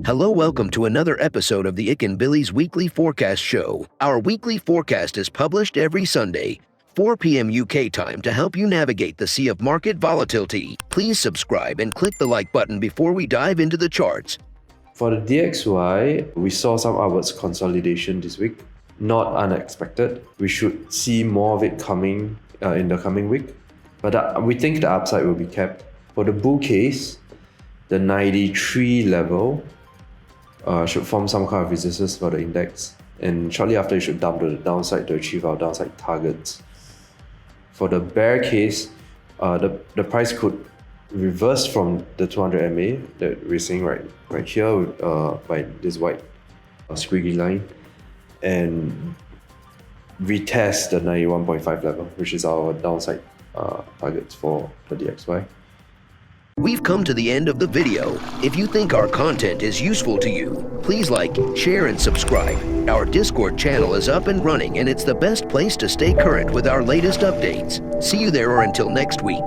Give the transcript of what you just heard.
Hello, welcome to another episode of the Ikan Bilis Weekly Forecast Show. Our weekly forecast is published every Sunday, 4 p.m. UK time to help you navigate the sea of market volatility. Please subscribe and click the like button before we dive into the charts. For the DXY, we saw some upwards consolidation this week. Not unexpected. We should see more of it coming in the coming week. But we think the upside will be kept. For the bull case, the 93 level should form some kind of resistance for the index. And shortly after, it should dump to the downside to achieve our downside targets. For the bear case, the price could reverse from the 200 MA that we're seeing right here by this white squiggly line and retest the 91.5 level, which is our downside targets for the DXY. We've come to the end of the video. If you think our content is useful to you, please like, share, and subscribe. Our Discord channel is up and running, and it's the best place to stay current with our latest updates. See you there, or until next week.